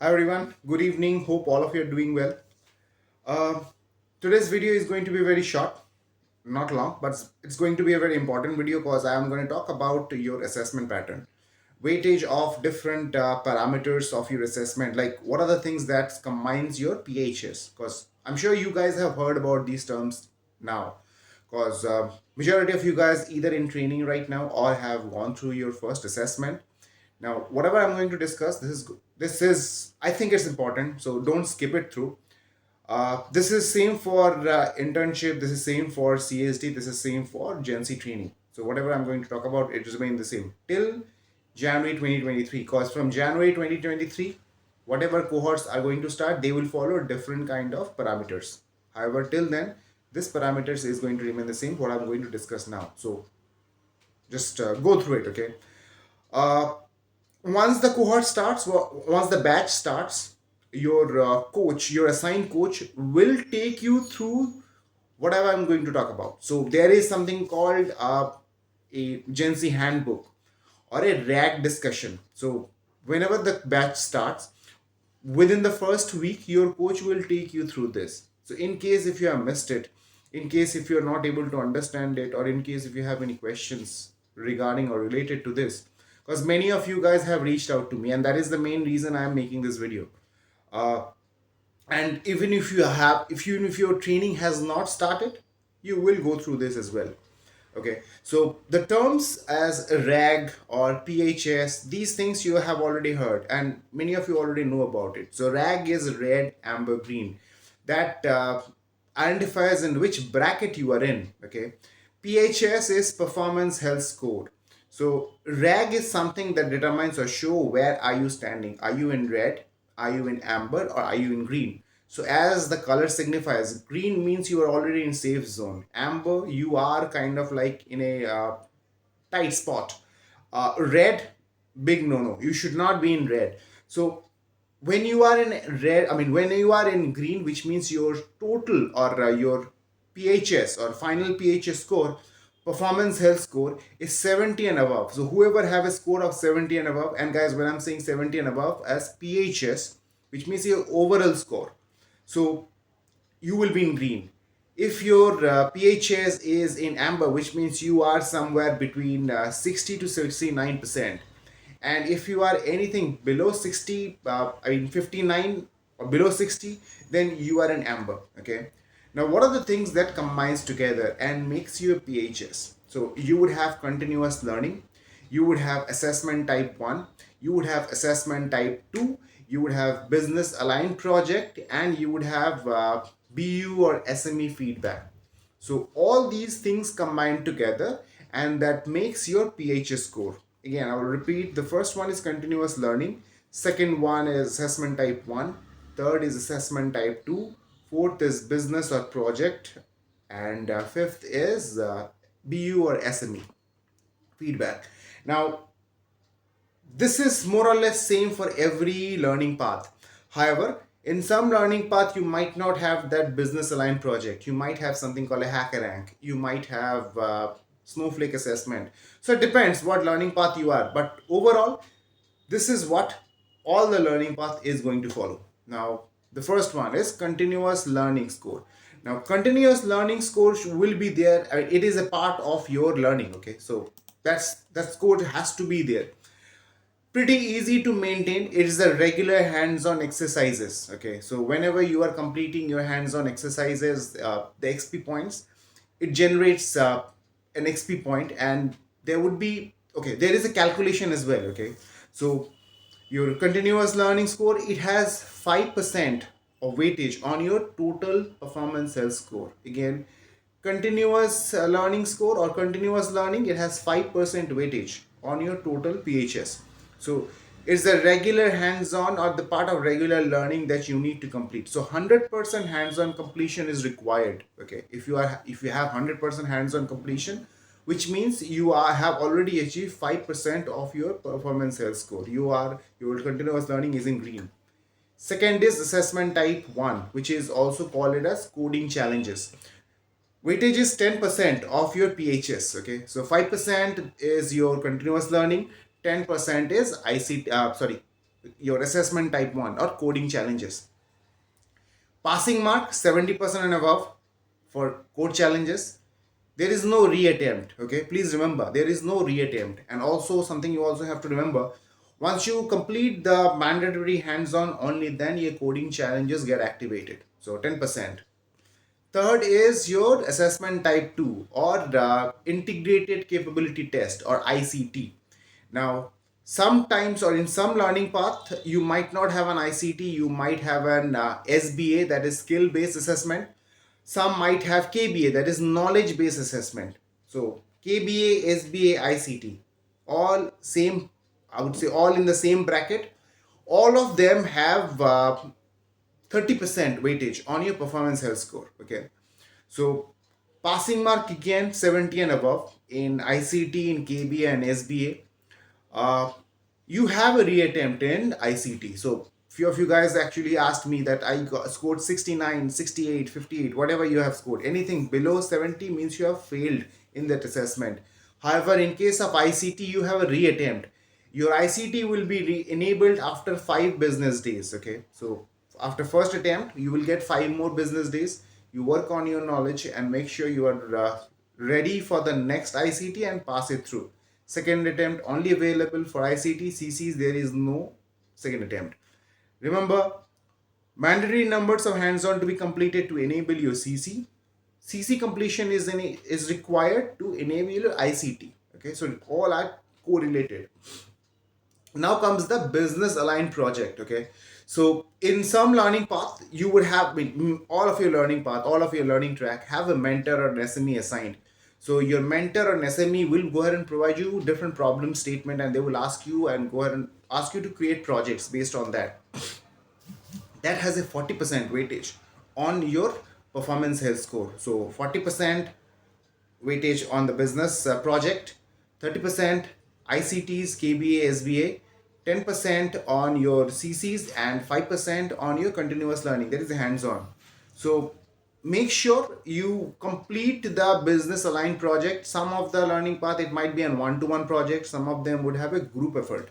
Hi everyone, good evening. Hope all of you are doing well. Uh, Today's video is going to be very short, not long, but it's going to be a very important video because I am going to talk about your assessment pattern, weightage of different parameters of your assessment. Like what are the things that combines your PHS? Because I'm sure you guys have heard about these terms now. Because majority of you guys either in training right now or have gone through your first assessment. Now, whatever I'm going to discuss, this is I think it's important, so don't skip it through. This is same for internship. This is same for CSD. This is same for Gen Z training. So whatever I'm going to talk about, it remains the same till January 2023. Because from January 2023, whatever cohorts are going to start, they will follow different kind of parameters. However, till then, this parameters is going to remain the same. What I'm going to discuss now. So just go through it. Okay. Uh, Once the cohort starts, once the batch starts, your coach, your assigned coach, will take you through whatever I'm going to talk about. So there is something called a Gen Z handbook or a RAG discussion. So whenever the batch starts, within the first week, your coach will take you through this. So in case if you have missed it, in case if you're not able to understand it, or in case if you have any questions regarding or related to this, because many of you guys have reached out to me, and that is the main reason I am making this video. uh, and even if you have, if you if your training has not started, you will go through this as well. Okay, so the terms as RAG or PHS, these things you have already heard, and many of you already know about it. So RAG is red, amber, green. That identifies in which bracket you are in. Okay, PHS is performance health score. So RAG is something that determines or show where are you standing. Are you in red? Are you in amber? Or are you in green? So as the color signifies, green means you are already in safe zone. Amber, you are kind of like in a tight spot. Red, big no no. You should not be in red. So when you are in red, I mean when you are in green, which means your total or your PHS or final PHS score, performance health score, is 70 and above. So whoever have a score of 70 and above, and guys, when I'm saying 70 and above as PHS, which means your overall score, so you will be in green. If your PHS is in amber, which means you are somewhere between 60 to 69%. And if you are anything below 60, I mean 59 or below 60, then you are in amber. Okay. Now, what are the things that combines together and makes you a PHS? So you would have continuous learning, you would have assessment type 1, you would have assessment type 2, you would have business aligned project, and you would have BU or SME feedback. So all these things combined together, and that makes your PHS score. Again, I will repeat, the first one is continuous learning, second one is assessment type 1, third is assessment type 2, fourth is business or project, and fifth is BU or SME feedback. Now, this is more or less same for every learning path. However, in some learning path, you might not have that business aligned project. You might have something called a hacker rank. You might have snowflake assessment. So it depends what learning path you are. But overall, this is what all the learning path is going to follow. Now, the first one is continuous learning score. Now, continuous learning score will be there. It is a part of your learning. Okay, so that score has to be there. Pretty easy to maintain. It is a regular hands-on exercises. Okay, so whenever you are completing your hands-on exercises, the XP points, it generates an XP point, and there would be, okay, there is a calculation as well. Okay, so your continuous learning score, it has 5% of weightage on your total performance health score. Again, continuous learning score or continuous learning, it has 5% weightage on your total PHS. So it's the regular hands-on or the part of regular learning that you need to complete. So 100% hands-on completion is required. Okay, if you have 100% hands-on completion, which means you have already achieved 5% of your performance health score. Your continuous learning is in green. Second is assessment type 1, which is also called it as coding challenges. Weightage is 10% of your PHS. Okay, so 5% is your continuous learning, 10% is ICT, sorry, your assessment type 1 or coding challenges. Passing mark 70% and above for code challenges. There is no reattempt. Okay, please remember there is no reattempt. And also something you also have to remember, once you complete the mandatory hands-on, only then your coding challenges get activated. So 10%. Third is your assessment type 2 or the integrated capability test or ICT. Now, sometimes or in some learning path, you might not have an ICT, you might have an SBA, that is skill based assessment. Some might have KBA, that is knowledge based assessment. So, KBA, SBA, ICT, all same, I would say all in the same bracket. All of them have 30% weightage on your performance health score. Okay, so passing mark again 70 and above in ICT, in KBA and SBA. You have a reattempt in ICT. So few of you guys actually asked me that scored 69, 68, 58, whatever you have scored. Anything below 70 means you have failed in that assessment. However, in case of ICT, you have a reattempt. Your ICT will be enabled after 5 business days. Okay, so after first attempt, you will get 5 more business days. You work on your knowledge and make sure you are ready for the next ICT and pass it through. Second attempt only available for ICT. CCs, there is no second attempt. Remember, mandatory numbers of hands-on to be completed to enable your CC. CC completion is required to enable your ICT. Okay, so all are correlated. Now comes the business aligned project. Okay, so in some learning path, you would have all of your learning path, all of your learning track have a mentor or an SME assigned. So your mentor or an SME will go ahead and provide you different problem statement, and they will ask you and go ahead and ask you to create projects based on that. That has a 40% weightage on your performance health score. So 40% weightage on the business project, 30% ICTs, KBA, SBA, 10% on your CCs, and 5% on your continuous learning. That is the hands-on. So make sure you complete the business aligned project. Some of the learning path, it might be a one-to-one project. Some of them would have a group effort.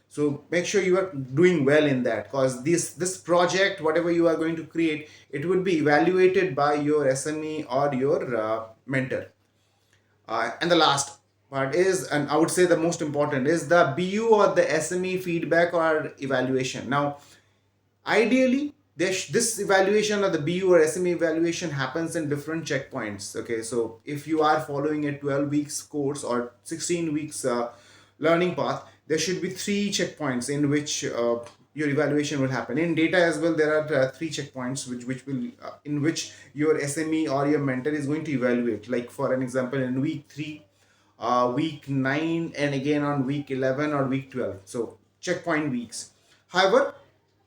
So make sure you are doing well in that, because this project, whatever you are going to create, it would be evaluated by your SME or your mentor. And the last part is, and I would say the most important, is the BU or the SME feedback or evaluation. Now, ideally, this evaluation or the BU or SME evaluation happens in different checkpoints. Okay, so if you are following a 12 weeks course or 16 weeks learning path, there should be 3 checkpoints in which your evaluation will happen. In data as well, there are 3 checkpoints which will in which your SME or your mentor is going to evaluate. Like for an example, in week 3, week 9, and again on week 11 or week 12. So checkpoint weeks. However,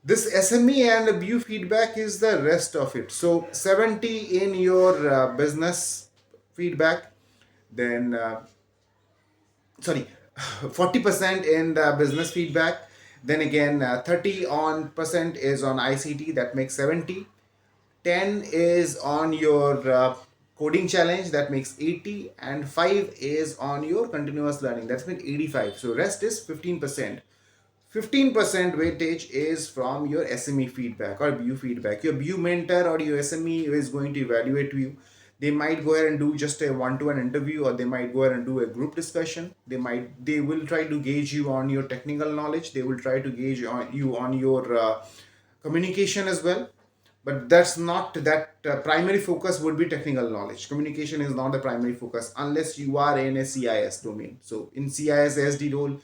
this SME and BU feedback is the rest of it. So 70 in your business feedback, then sorry 40% in the business feedback, then again 30 on percent is on ICT, that makes 70. 10 is on your coding challenge, that makes 80, and 5 is on your continuous learning, that's been 85. So rest is 15%. 15% weightage is from your SME feedback or BU feedback. Your BU mentor or your SME is going to evaluate you. They might go ahead and do just a one-to-one interview, or they might go ahead and do a group discussion. They will try to gauge you on your technical knowledge. They will try to gauge you on your communication as well. But that's not that primary focus would be technical knowledge. Communication is not the primary focus unless you are in a CIS domain. So in CIS SD role,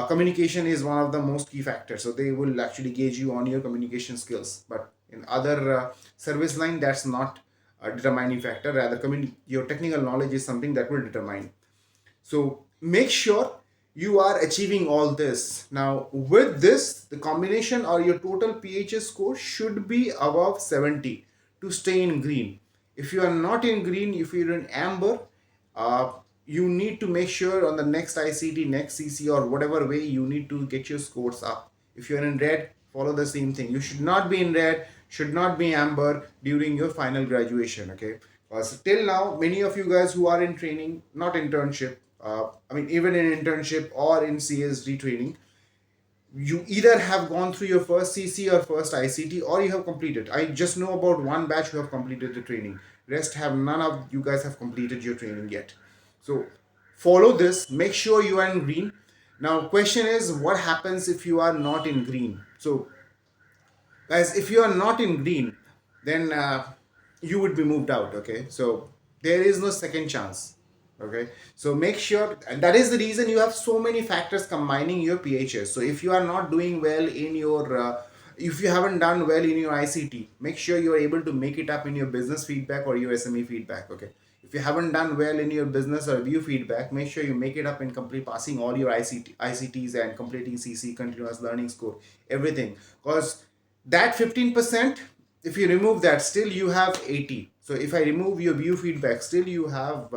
communication is one of the most key factors. So they will actually gauge you on your communication skills. But in other service line, that's not a determining factor. Rather, your technical knowledge is something that will determine. So make sure you are achieving all this. Now with this, the combination or your total PHS score should be above 70 to stay in green. If you are not in green, if you're in amber, you need to make sure on the next ICT, next CC, or whatever way, you need to get your scores up. If you're in red, follow the same thing. You should not be in red, should not be amber during your final graduation. Okay, because till now, many of you guys who are in training, not internship, I mean even in internship or in CSD training, you either have gone through your first CC or first ICT, or you have completed. I just know about one batch who have completed the training. Rest have none of you guys have completed your training yet. So follow this. Make sure you are in green. Now, question is, what happens if you are not in green? So, guys, if you are not in green, then you would be moved out. Okay, so there is no second chance. Okay, so make sure, and that is the reason you have so many factors combining your PHS. So if you are not doing well in your if you haven't done well in your ICT, make sure you are able to make it up in your business feedback or your SME feedback. Okay, if you haven't done well in your business or view feedback, make sure you make it up in complete passing all your ICTs and completing CC, continuous learning score, everything. Because that 15%, if you remove that, still you have 80. So if I remove your view feedback, still you have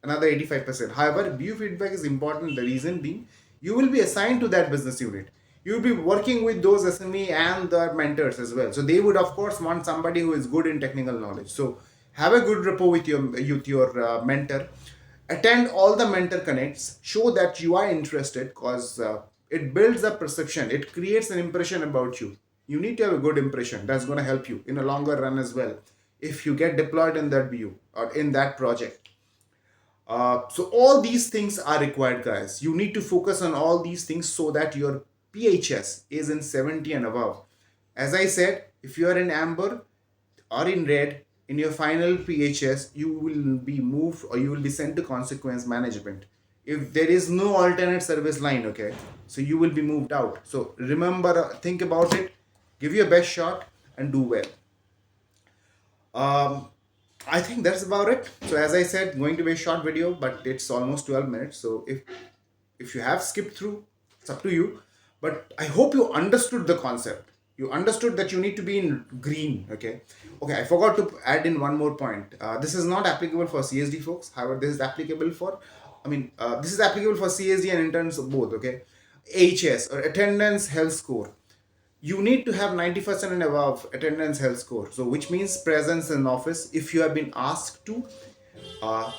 another 85%. However, view feedback is important. The reason being, you will be assigned to that business unit. You will be working with those SME and the mentors as well. So they would of course want somebody who is good in technical knowledge. So have a good rapport with your mentor. Attend all the mentor connects. Show that you are interested, because it builds a perception. It creates an impression about you. You need to have a good impression. That's going to help you in a longer run as well, if you get deployed in that view or in that project. So all these things are required, guys. You need to focus on all these things so that your PHS is in 70 and above. As I said, if you are in amber or in red in your final PHS, you will be moved or you will be sent to consequence management. If there is no alternate service line, okay, so you will be moved out. So remember, think about it, give your best shot and do well. um, I think that's about it. So as I said, going to be a short video, but it's almost 12 minutes. So if you have skipped through, it's up to you. But I hope you understood the concept. You understood that you need to be in green. Okay. Okay. I forgot to add in one more point. This is not applicable for CSD folks. However, this is applicable for, this is applicable for CSD and interns both. Okay. HS or attendance health score, you need to have 90% and above attendance health score, so which means presence in office if you have been asked to.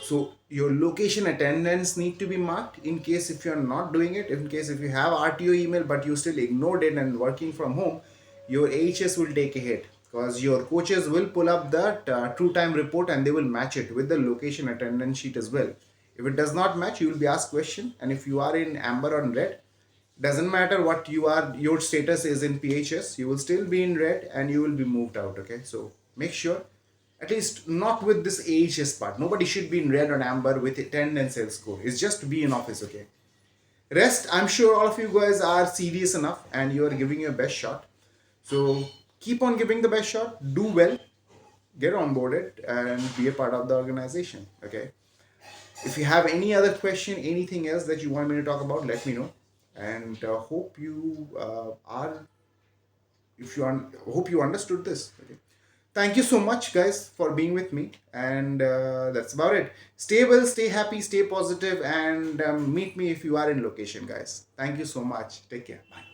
So your location attendance need to be marked. In case if you are not doing it, in case if you have RTO email but you still ignored it and working from home, your AHS will take a hit, because your coaches will pull up that true time report and they will match it with the location attendance sheet as well. If it does not match, you will be asked question, and if you are in amber or in red, doesn't matter what you are, your status is in PHS, you will still be in red and you will be moved out. Okay, so make sure, at least not with this AHS part, nobody should be in red or amber with attendance health score. It's just to be in office. Okay, rest, I'm sure all of you guys are serious enough and you are giving your best shot. So keep on giving the best shot, do well, get onboarded and be a part of the organization. Okay, if you have any other question, anything else that you want me to talk about, let me know. And hope you are if you hope you understood this. Okay, thank you so much guys for being with me, and that's about it. Stay well, stay happy, stay positive, and meet me if you are in location, guys. Thank you so much. Take care. Bye.